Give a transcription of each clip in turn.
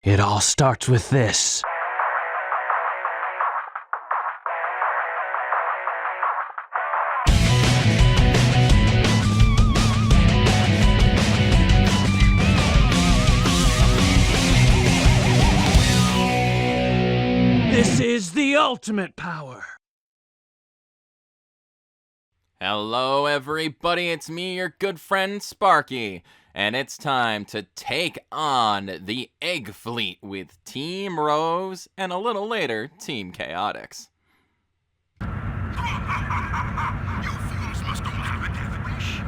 It all starts with this. This is the ultimate power. Hello everybody, it's me, your good friend Sparky, and it's time to take on the Egg Fleet with Team Rose and a little later, Team Chaotix. You fools must all have a death wish.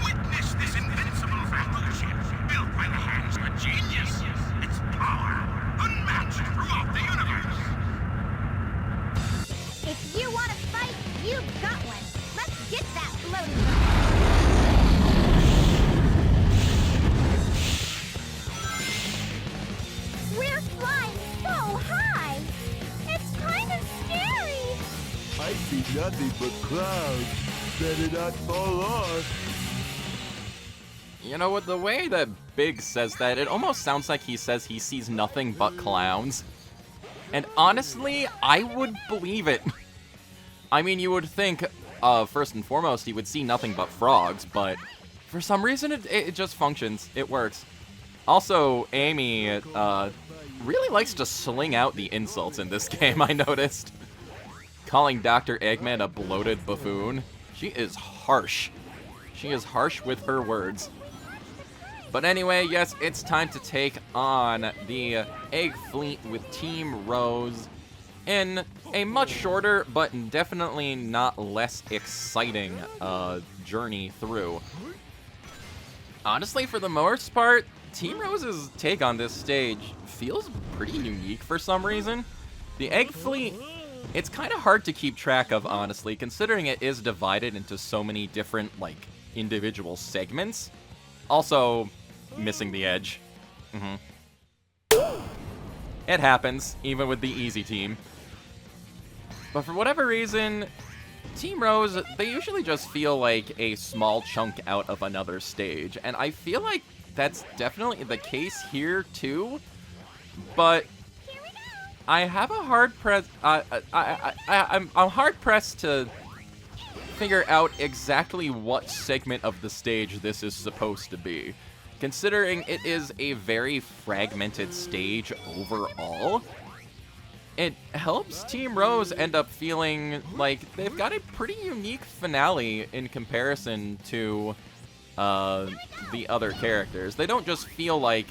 Witness this invincible battleship built by the hands of a genius. Its power unmatched throughout the universe. If you want to fight, you've got one. Let's get that floating. We're flying so high. It's kind of scary. I see nothing but clouds. Better not fall off. You know what, the way that Big says that, it almost sounds like he says he sees nothing but clowns. And honestly, I would believe it. I mean, you would think, first and foremost, he would see nothing but frogs, but for some reason, it just functions. It works. Also, Amy really likes to sling out the insults in this game, I noticed. Calling Dr. Eggman a bloated buffoon. She is harsh. She is harsh with her words. But anyway, yes, it's time to take on the Egg Fleet with Team Rose in a much shorter, but definitely not less exciting journey through. Honestly, for the most part, Team Rose's take on this stage feels pretty unique for some reason. The Egg Fleet, it's kind of hard to keep track of, honestly, considering it is divided into so many different, like, individual segments. Also, missing the edge. It happens, even with the easy team. But for whatever reason, Team Rose, they usually just feel like a small chunk out of another stage. And I feel like that's definitely the case here, too. But I have a hard press. I'm hard pressed to figure out exactly what segment of the stage this is supposed to be, considering it is a very fragmented stage overall. It helps Team Rose end up feeling like they've got a pretty unique finale in comparison to the other characters. They don't just feel like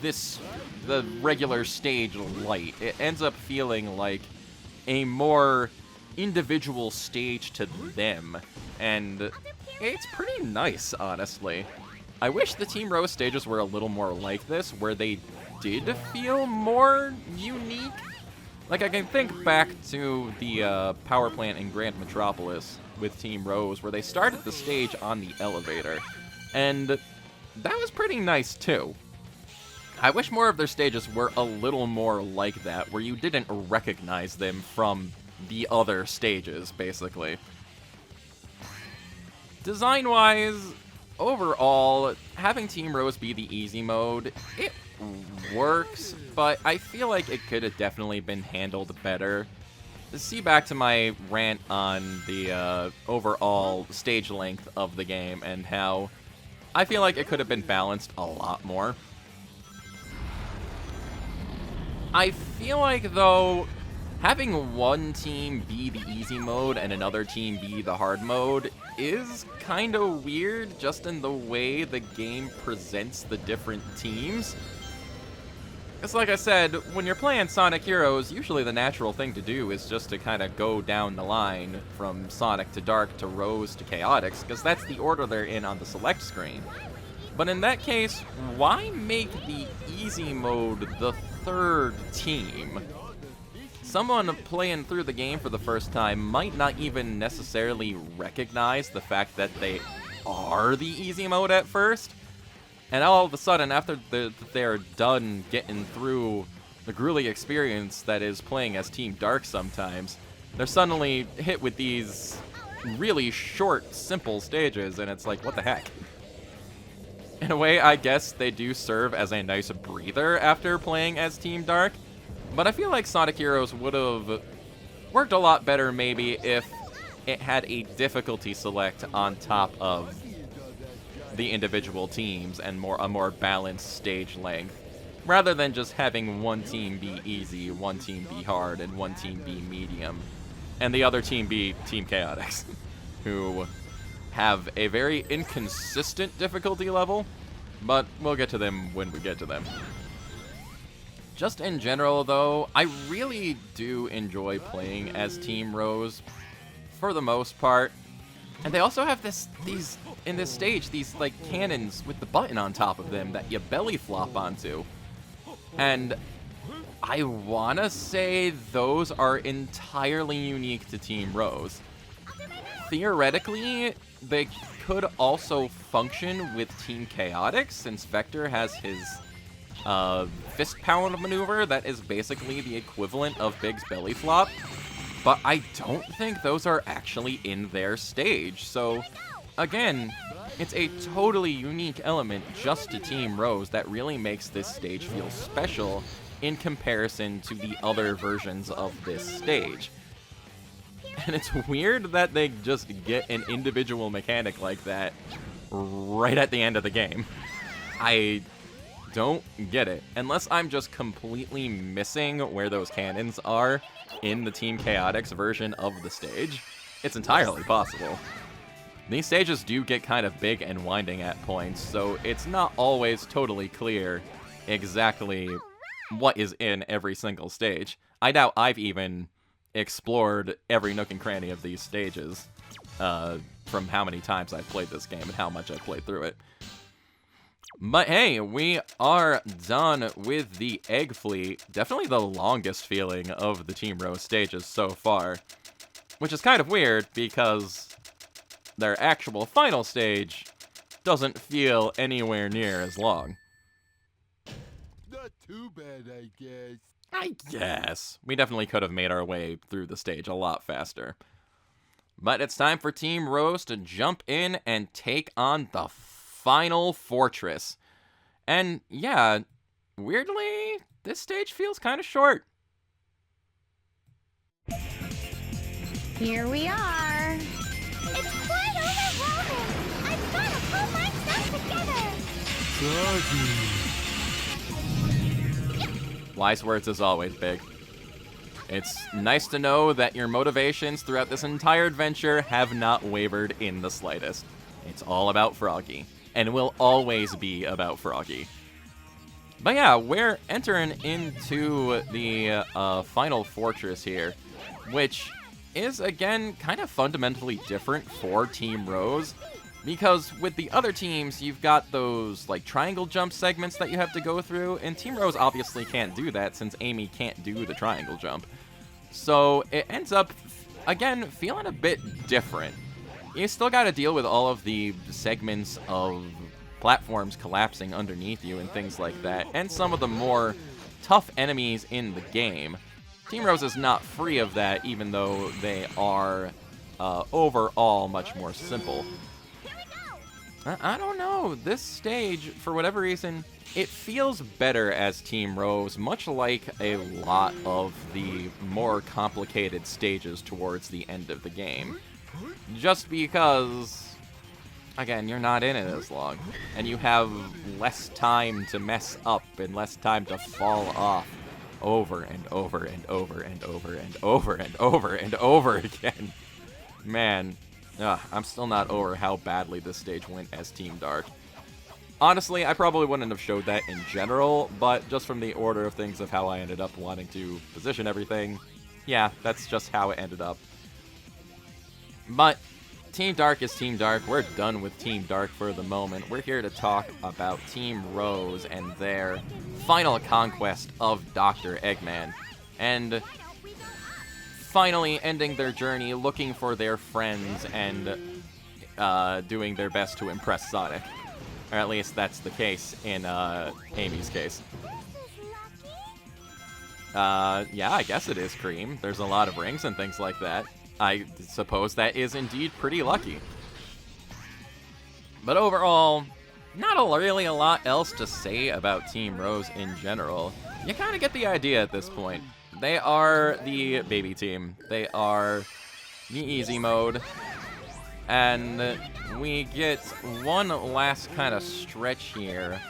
the regular stage light. It ends up feeling like a more individual stage to them, and it's pretty nice, honestly. I wish the Team Rose stages were a little more like this, where they did feel more unique. Like, I can think back to the power plant in Grand Metropolis with Team Rose, where they started the stage on the elevator, and that was pretty nice, too. I wish more of their stages were a little more like that, where you didn't recognize them from the other stages, basically. Design-wise, overall, having Team Rose be the easy mode, it works, but I feel like it could have definitely been handled better. See back to my rant on the overall stage length of the game and how I feel like it could have been balanced a lot more. I feel like, though, having one team be the easy mode and another team be the hard mode is kind of weird, just in the way the game presents the different teams. It's like I said, when you're playing Sonic Heroes, usually the natural thing to do is just to kind of go down the line from Sonic to Dark to Rose to Chaotix, because that's the order they're in on the select screen. But in that case, why make the easy mode the third team? Someone playing through the game for the first time might not even necessarily recognize the fact that they are the easy mode at first. And all of a sudden, after they're done getting through the grueling experience that is playing as Team Dark sometimes, they're suddenly hit with these really short, simple stages, and it's like, what the heck? In a way, I guess they do serve as a nice breather after playing as Team Dark, but I feel like Sonic Heroes would have worked a lot better maybe if it had a difficulty select on top of the individual teams and a more balanced stage length, rather than just having one team be easy, one team be hard, and one team be medium, and the other team be Team Chaotix, who have a very inconsistent difficulty level, but we'll get to them when we get to them. Just in general, though, I really do enjoy playing as Team Rose for the most part. And they also have these in this stage, these like cannons with the button on top of them that you belly flop onto. And I wanna say those are entirely unique to Team Rose. Theoretically, they could also function with Team Chaotix, since Vector has his fist pound maneuver that is basically the equivalent of Big's belly flop. But I don't think those are actually in their stage. So, again, it's a totally unique element just to Team Rose that really makes this stage feel special in comparison to the other versions of this stage. And it's weird that they just get an individual mechanic like that right at the end of the game. I don't get it. Unless I'm just completely missing where those cannons are in the Team Chaotix version of the stage. It's entirely possible. These stages do get kind of big and winding at points, so it's not always totally clear exactly what is in every single stage. I doubt I've even explored every nook and cranny of these stages from how many times I've played this game and how much I've played through it. But hey, we are done with the Egg Fleet. Definitely the longest feeling of the Team Rose stages so far. Which is kind of weird, because their actual final stage doesn't feel anywhere near as long. Not too bad, I guess. I guess. We definitely could have made our way through the stage a lot faster. But it's time for Team Rose to jump in and take on the final fortress. And yeah, weirdly, this stage feels kind of short. Here we are. It's quite overwhelming. I've got to pull myself together. Wise words as always, Big. It's nice to know that your motivations throughout this entire adventure have not wavered in the slightest. It's all about Froggy, and will always be about Froggy. But yeah, we're entering into the final fortress here, which is, again, kind of fundamentally different for Team Rose, because with the other teams, you've got those, like, triangle jump segments that you have to go through, and Team Rose obviously can't do that since Amy can't do the triangle jump. So it ends up, again, feeling a bit different. You still got to deal with all of the segments of platforms collapsing underneath you and things like that, and some of the more tough enemies in the game. Team Rose is not free of that, even though they are overall much more simple. I don't know, this stage, for whatever reason, it feels better as Team Rose, much like a lot of the more complicated stages towards the end of the game. Just because, again, you're not in it as long, and you have less time to mess up and less time to fall off over and over and over and over and over and over and over again. Man, I'm still not over how badly this stage went as Team Dark. Honestly, I probably wouldn't have showed that in general, but just from the order of things of how I ended up wanting to position everything, yeah, that's just how it ended up. But Team Dark is Team Dark. We're done with Team Dark for the moment. We're here to talk about Team Rose and their final conquest of Dr. Eggman. And finally ending their journey looking for their friends and doing their best to impress Sonic. Or at least that's the case in Amy's case. Yeah, I guess it is Cream. There's a lot of rings and things like that. I suppose that is indeed pretty lucky. But overall, not really a lot else to say about Team Rose in general. You kind of get the idea at this point. They are the baby team. They are the easy mode. And we get one last kind of stretch here.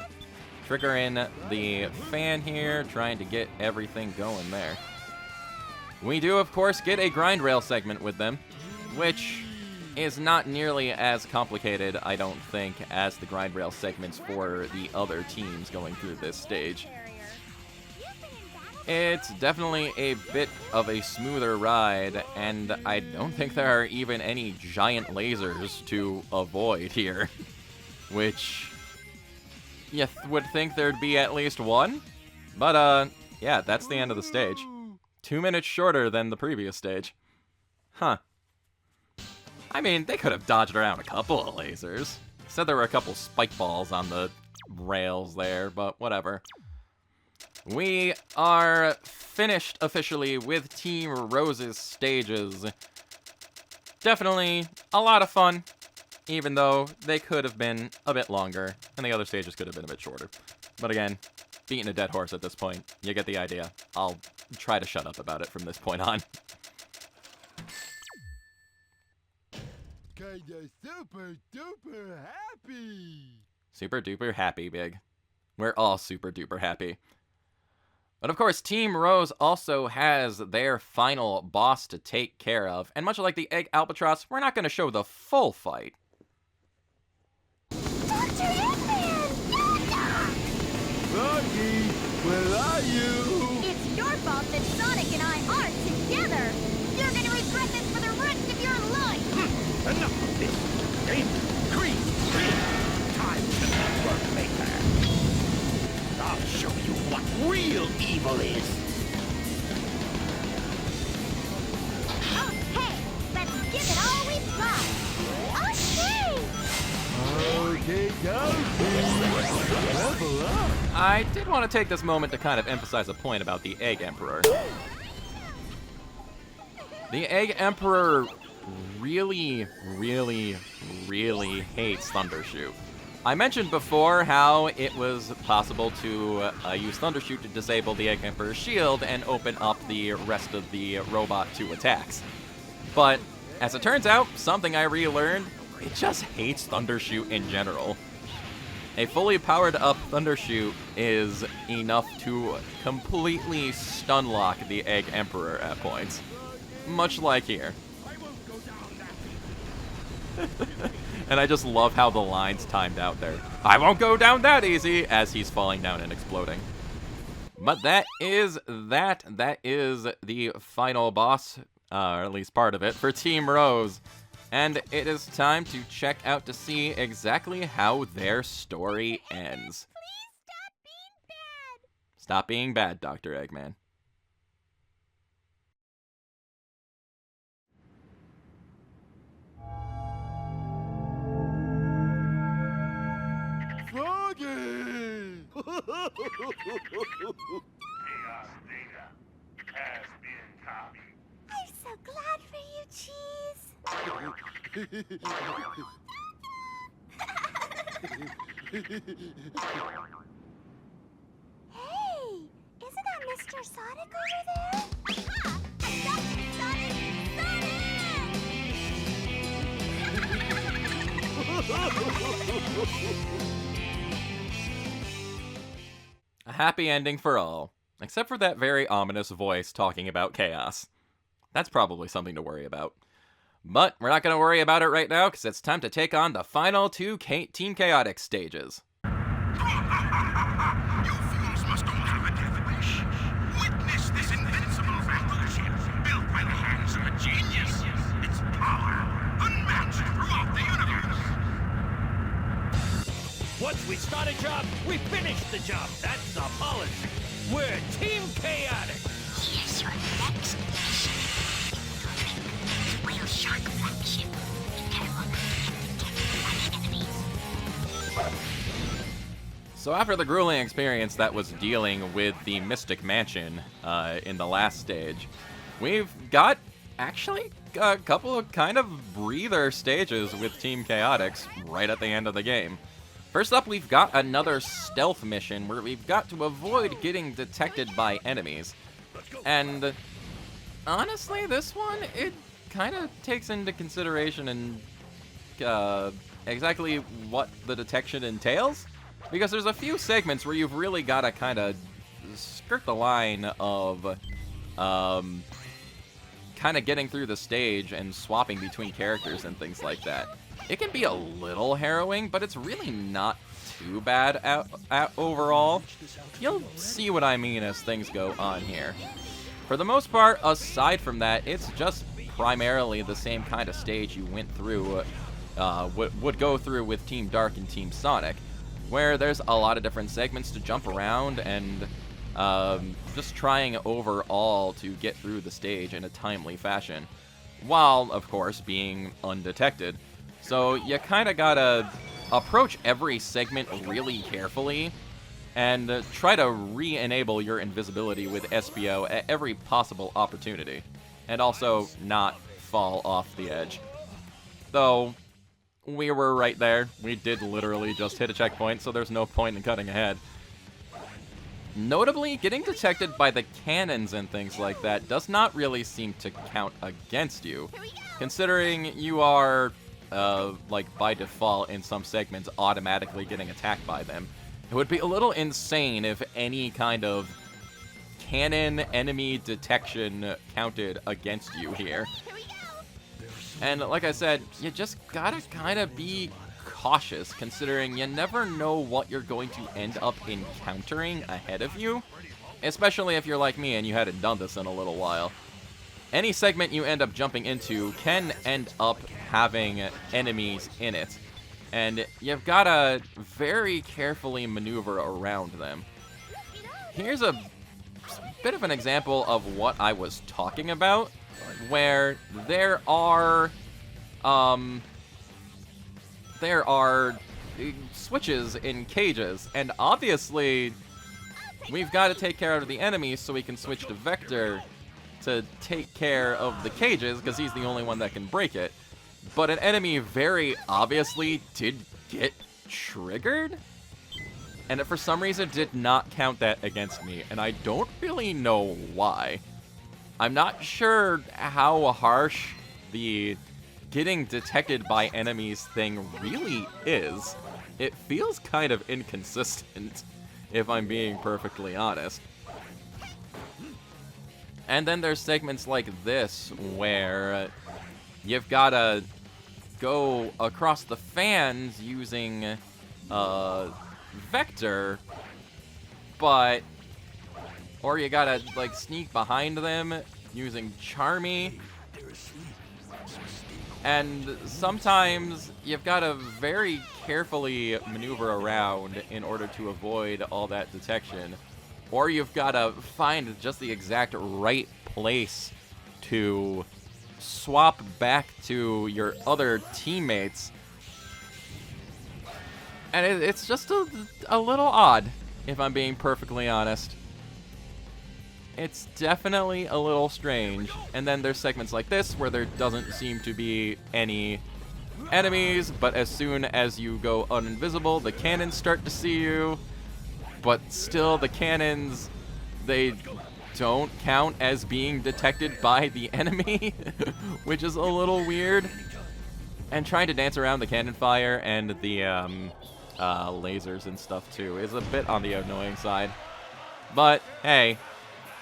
Trigger in the fan here, trying to get everything going there. We do, of course, get a grind rail segment with them, which is not nearly as complicated, I don't think, as the grind rail segments for the other teams going through this stage. It's definitely a bit of a smoother ride, and I don't think there are even any giant lasers to avoid here, which you would think there'd be at least one, but yeah, that's the end of the stage. 2 minutes shorter than the previous stage. Huh. I mean, they could have dodged around a couple of lasers. Said there were a couple spike balls on the rails there, but whatever. We are finished officially with Team Rose's stages. Definitely a lot of fun, even though they could have been a bit longer, and the other stages could have been a bit shorter. But again, beating a dead horse at this point. You get the idea. I'll try to shut up about it from this point on. Kinda super duper happy. Super duper happy, Big. We're all super duper happy. But of course, Team Rose also has their final boss to take care of. And much like the Egg Albatross, we're not going to show the full fight. Dr. Eggman! Froggy, where are you? It's your fault that Sonic and I aren't together. You're gonna regret this for the rest of your life. Enough of this. Game Creed. Time to network maker. I'll show you what real evil is. Okay, let's give it all we've got. Okay. Okay, go. Level up. I did want to take this moment to kind of emphasize a point about the Egg Emperor. The Egg Emperor really, really, really hates Thundershoot. I mentioned before how it was possible to use Thundershoot to disable the Egg Emperor's shield and open up the rest of the robot to attacks. But, as it turns out, something I relearned, it just hates Thundershoot in general. A fully powered up Thundershoot is enough to completely stun lock the Egg Emperor at points. Much like here. And I just love how the line's timed out there. I won't go down that easy, as he's falling down and exploding. But that is that. That is the final boss, or at least part of it, for Team Rose. And it is time to check out to see exactly how their story ends. Stop being bad, Dr. Eggman. Froggy! Chaos data has been copied. I'm so glad for you, Cheese. Hey, isn't that Mr. Sonic over there? Dr. Sonic! A happy ending for all, except for that very ominous voice talking about chaos. That's probably something to worry about. But we're not going to worry about it right now, because it's time to take on the final two Team Chaotic stages. You fools must all have a death wish. Witness this invincible battleship built by the hands of a genius. Its power unmatched throughout the universe. Once we start a job, we finish the job. That's the policy. We're Team Chaotic. Here's your next mission. Whale Shark flagship. So after the grueling experience that was dealing with the Mystic Mansion in the last stage, we've got actually a couple of kind of breather stages with Team Chaotix right at the end of the game. First up, we've got another stealth mission where we've got to avoid getting detected by enemies. And honestly, this one, it kind of takes into consideration and exactly what the detection entails. Because there's a few segments where you've really got to kind of skirt the line of kind of getting through the stage and swapping between characters and things like that. It can be a little harrowing, but it's really not too bad overall. You'll see what I mean as things go on here. For the most part, aside from that, it's just primarily the same kind of stage you went through, would go through with Team Dark and Team Sonic, where there's a lot of different segments to jump around and just trying overall to get through the stage in a timely fashion, while, of course, being undetected. So you kind of gotta approach every segment really carefully and try to re-enable your invisibility with SBO at every possible opportunity, and also not fall off the edge. Though, we were right there. We did literally just hit a checkpoint, so there's no point in cutting ahead. Notably, getting detected by the cannons and things like that does not really seem to count against you, considering you are, like, by default in some segments automatically getting attacked by them. It would be a little insane if any kind of cannon enemy detection counted against you here. And like I said, you just gotta kind of be cautious, considering you never know what you're going to end up encountering ahead of you, especially if you're like me and you hadn't done this in a little while. Any segment you end up jumping into can end up having enemies in it, and you've gotta very carefully maneuver around them. Here's a bit of an example of what I was talking about, where there are switches in cages, and obviously we've got to take care of the enemies so we can switch to Vector to take care of the cages, because he's the only one that can break it. But an enemy very obviously did get triggered, and it for some reason did not count that against me, and I don't really know why. I'm not sure how harsh the getting detected by enemies thing really is. It feels kind of inconsistent, if I'm being perfectly honest. And then there's segments like this, where you've gotta go across the fans using Vector, but... or you gotta, like, sneak behind them using Charmy. And sometimes you've gotta very carefully maneuver around in order to avoid all that detection. Or you've gotta find just the exact right place to swap back to your other teammates. And it's just a little odd, if I'm being perfectly honest. It's definitely a little strange. And then there's segments like this where there doesn't seem to be any enemies, but as soon as you go uninvisible, the cannons start to see you. But still, the cannons, they don't count as being detected by the enemy, which is a little weird. And trying to dance around the cannon fire and the lasers and stuff too is a bit on the annoying side. But hey,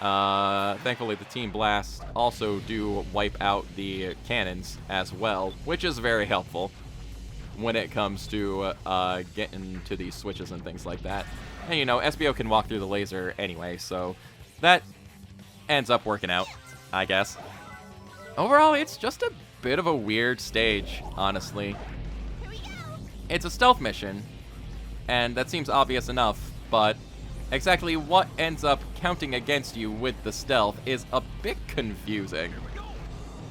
thankfully the Team Blast also do wipe out the cannons as well, which is very helpful when it comes to getting to these switches and things like that. And you know, SBO can walk through the laser anyway, so that ends up working out, I guess. Overall, it's just a bit of a weird stage, honestly. It's a stealth mission, and that seems obvious enough, but exactly what ends up counting against you with the stealth is a bit confusing.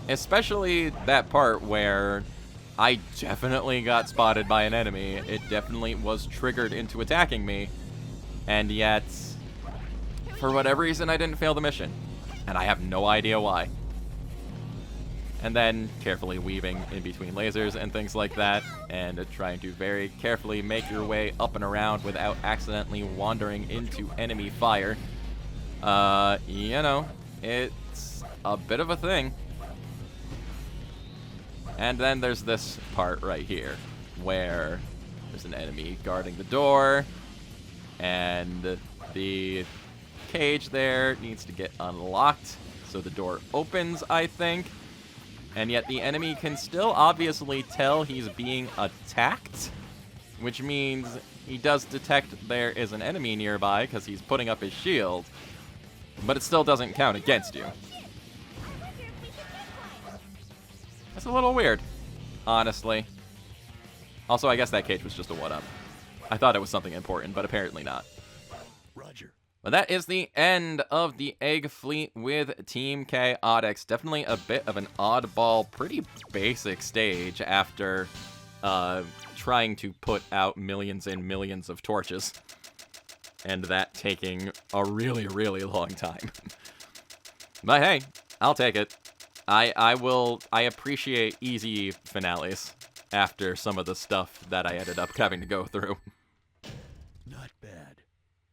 Especially that part where I definitely got spotted by an enemy. It definitely was triggered into attacking me, and yet, for whatever reason, I didn't fail the mission. And I have no idea why. and then carefully weaving in between lasers and things like that, and trying to very carefully make your way up and around without accidentally wandering into enemy fire. You know, it's a bit of a thing. And then there's this part right here, where there's an enemy guarding the door, and the cage there needs to get unlocked, so the door opens, I think. And yet the enemy can still obviously tell he's being attacked, which means he does detect there is an enemy nearby because he's putting up his shield, but it still doesn't count against you. That's a little weird, honestly. Also, I guess that cage was just a one-up. I thought it was something important, but apparently not. Roger. But that is the end of the Egg Fleet with Team Chaotix. Definitely a bit of an oddball, pretty basic stage after trying to put out millions and millions of torches. And that taking a really, really long time. But hey, I'll take it. I appreciate easy finales after some of the stuff that I ended up having to go through. Not bad.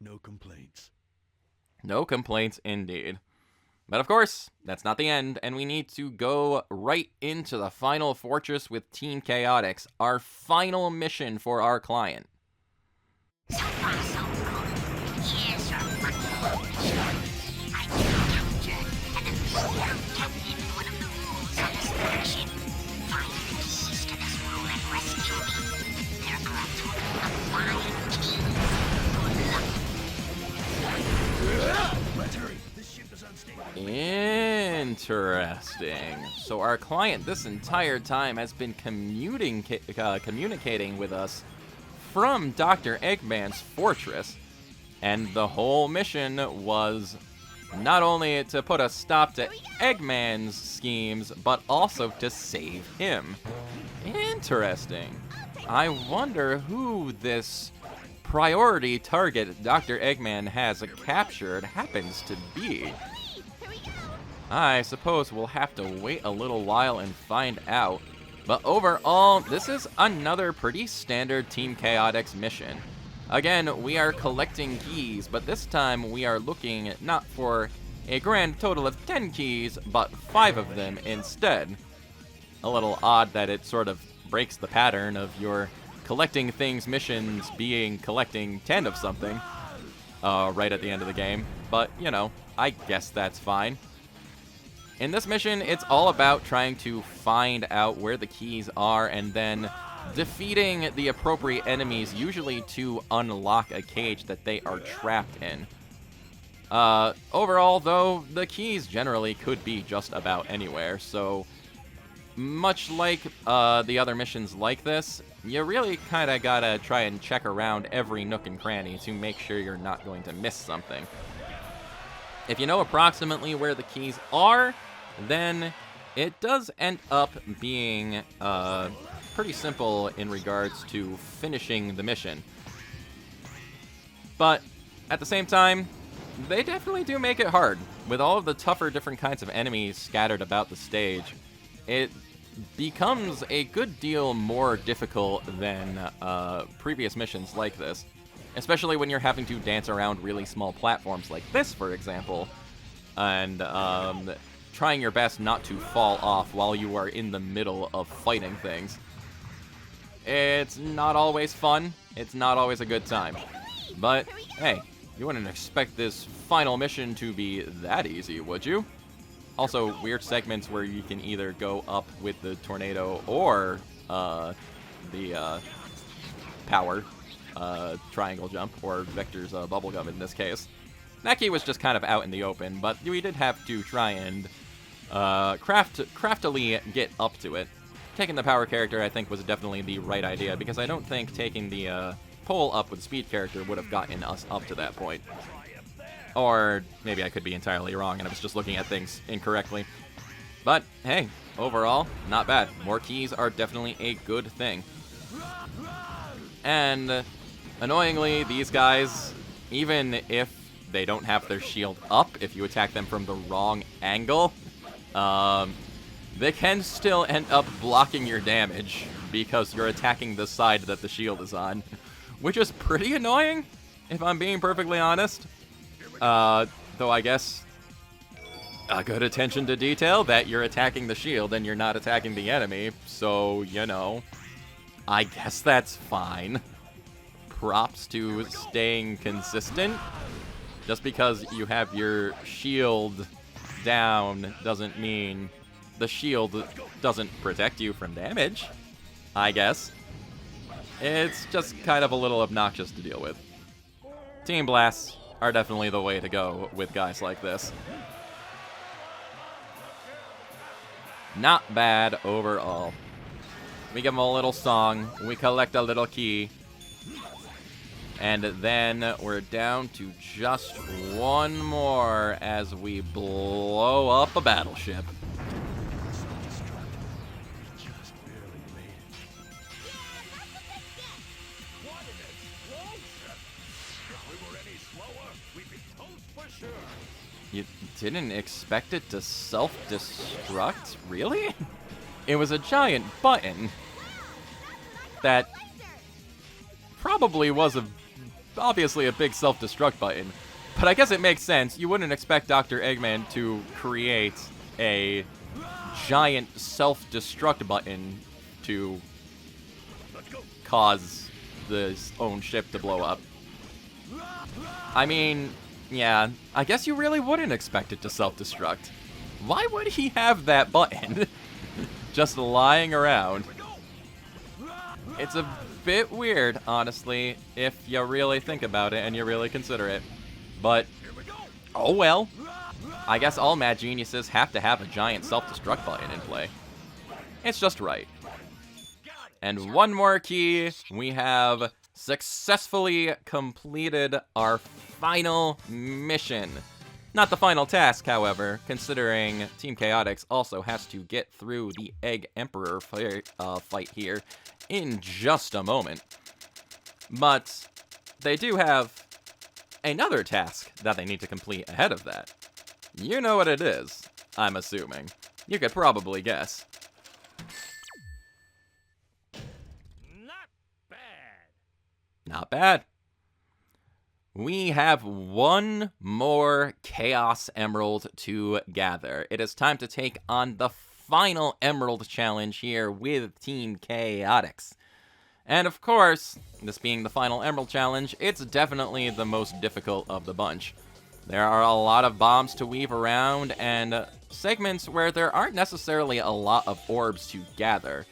No complaints. No complaints indeed. But of course, that's not the end, and we need to go right into the final fortress with Team Chaotix, our final mission for our client. So far, so good. Here's your lucky mission. I capture and immediately tap into one of the rules on this mission. Find the keys to this rule and rescue me. There are a total of 5 keys. Good luck. Let's hurry. This ship is unstable. Interesting. So our client this entire time has been communicating with us from Dr. Eggman's fortress, and the whole mission was not only to put a stop to Eggman's schemes, but also to save him. Interesting. I wonder who this priority target Dr. Eggman has captured happens to be. I suppose we'll have to wait a little while and find out. But overall, this is another pretty standard Team Chaotix mission. Again, we are collecting keys, but this time we are looking not for a grand total of 10 keys, but 5 of them instead. A little odd that it sort of breaks the pattern of your collecting things missions being collecting 10 of something right at the end of the game. But, you know, I guess that's fine. In this mission, it's all about trying to find out where the keys are and then defeating the appropriate enemies, usually to unlock a cage that they are trapped in. Overall, though, the keys generally could be just about anywhere, so much like the other missions like this, you really kind of gotta try and check around every nook and cranny to make sure you're not going to miss something. If you know approximately where the keys are, then it does end up being pretty simple in regards to finishing the mission. But at the same time, they definitely do make it hard. With all of the tougher different kinds of enemies scattered about the stage, it becomes a good deal more difficult than previous missions like this. Especially when you're having to dance around really small platforms like this, for example, and trying your best not to fall off while you are in the middle of fighting things. It's not always fun. It's not always a good time. But, hey, you wouldn't expect this final mission to be that easy, would you? Also, weird segments where you can either go up with the tornado or the power triangle jump, or Vector's bubblegum in this case. That key was just kind of out in the open, but we did have to try and craftily get up to it. Taking the power character, I think, was definitely the right idea, because I don't think taking the pole up with the speed character would have gotten us up to that point. Or maybe I could be entirely wrong and I was just looking at things incorrectly. But hey, overall, not bad. More keys are definitely a good thing. And annoyingly, these guys, even if they don't have their shield up, if you attack them from the wrong angle, they can still end up blocking your damage because you're attacking the side that the shield is on, which is pretty annoying, if I'm being perfectly honest. Though I guess a good attention to detail that you're attacking the shield and you're not attacking the enemy, so, you know, I guess that's fine. Props to staying consistent. Just because you have your shield down doesn't mean the shield doesn't protect you from damage, I guess. It's just kind of a little obnoxious to deal with. Team Blasts are definitely the way to go with guys like this. Not bad overall. We give them a little song, we collect a little key, and then we're down to just one more as we blow up a battleship. You didn't expect it to self-destruct? Really? It was a giant button that probably was obviously a big self-destruct button. But I guess it makes sense. You wouldn't expect Dr. Eggman to create a giant self-destruct button to cause his own ship to blow up. I mean, yeah, I guess you really wouldn't expect it to self-destruct. Why would he have that button just lying around? It's a bit weird, honestly, if you really think about it and you really consider it. But, oh well. I guess all mad geniuses have to have a giant self-destruct button in play. It's just right. And one more key. We have successfully completed our final mission. Not the final task, however, considering Team Chaotix also has to get through the Egg Emperor fight here in just a moment. But they do have another task that they need to complete ahead of that. You know what it is, I'm assuming. You could probably guess. Not bad. Not bad. We have one more Chaos Emerald to gather. It is time to take on the final Emerald Challenge here with Team Chaotix. And of course, this being the final Emerald Challenge, it's definitely the most difficult of the bunch. There are a lot of bombs to weave around and segments where there aren't necessarily a lot of orbs to gather.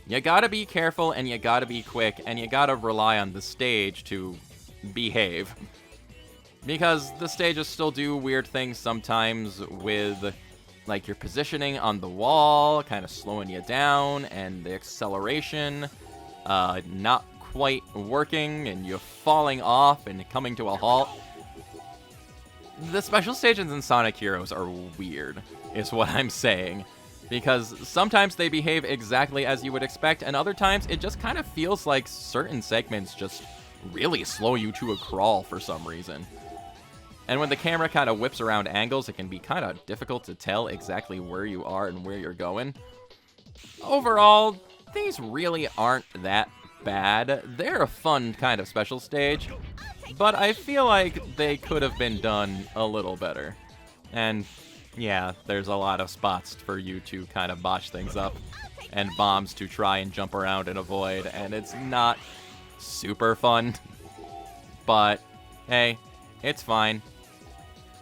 You gotta be careful and you gotta be quick and you gotta rely on the stage to behave. Because the stages still do weird things sometimes with, like, your positioning on the wall, kind of slowing you down, and the acceleration not quite working, and you falling off and coming to a halt. The special stages in Sonic Heroes are weird, is what I'm saying. Because sometimes they behave exactly as you would expect, and other times it just kind of feels like certain segments just really slow you to a crawl for some reason. And when the camera kind of whips around angles, it can be kind of difficult to tell exactly where you are and where you're going. Overall, these really aren't that bad. They're a fun kind of special stage, but I feel like they could have been done a little better. And yeah, there's a lot of spots for you to kind of botch things up, and bombs to try and jump around and avoid, and it's not super fun, but hey, it's fine.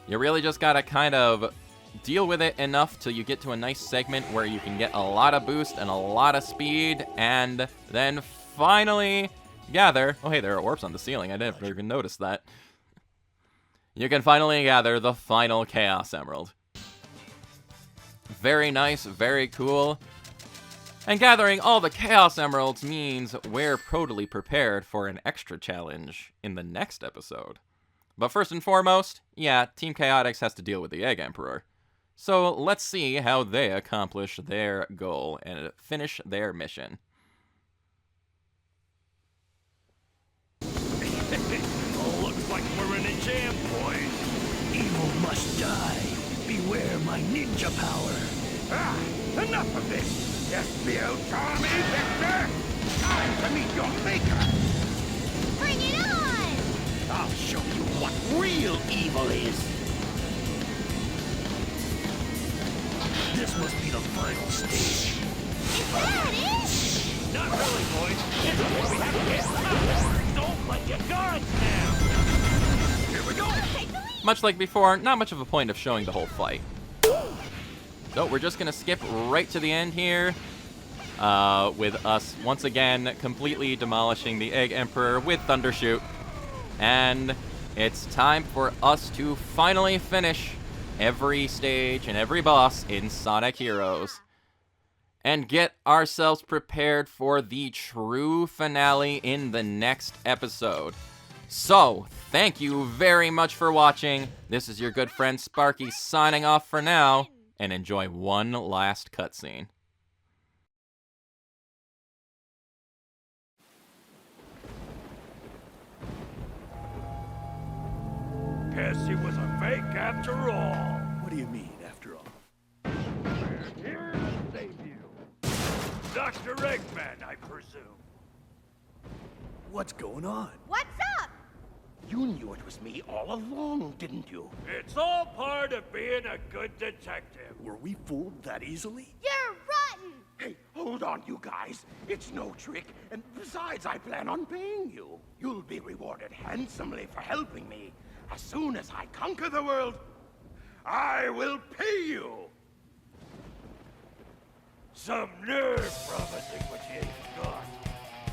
You really just gotta kind of deal with it enough till you get to a nice segment where you can get a lot of boost and a lot of speed, and then finally gather... Oh hey, there are orbs on the ceiling, I didn't even notice that. You can finally gather the final Chaos Emerald. Very nice, very cool. And gathering all the Chaos Emeralds means we're totally prepared for an extra challenge in the next episode. But first and foremost, yeah, Team Chaotix has to deal with the Egg Emperor. So let's see how they accomplish their goal and finish their mission. Looks like we're in a jam, boys. Evil must die. Beware my ninja power. Enough of this! SBO Tommy Victor! Time to meet your maker! Bring it on! I'll show you what real evil is! This must be the final stage. Is that it? Not really, boys. This is where we have to get out. Don't let your guards down. Here we go! Take the lead! Much like before, not much of a point of showing the whole fight. So we're just gonna skip right to the end here, with us once again completely demolishing the Egg Emperor with Thundershoot. And it's time for us to finally finish every stage and every boss in Sonic Heroes. And get ourselves prepared for the true finale in the next episode. So, thank you very much for watching. This is your good friend Sparky signing off for now, and enjoy one last cutscene. Guess he was a fake after all. What do you mean, after all? We're here to save you. Dr. Eggman, I presume. What's going on? What's up? You knew it was me all along, didn't you? It's all part of being a good detective. Were we fooled that easily? You're rotten! Hey, hold on, you guys. It's no trick, and besides, I plan on paying you. You'll be rewarded handsomely for helping me. As soon as I conquer the world, I will pay you. Some nerve promising what you ain't got.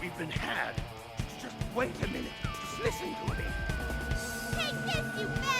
We've been had. Just wait a minute. Just listen to me. Take this, you bad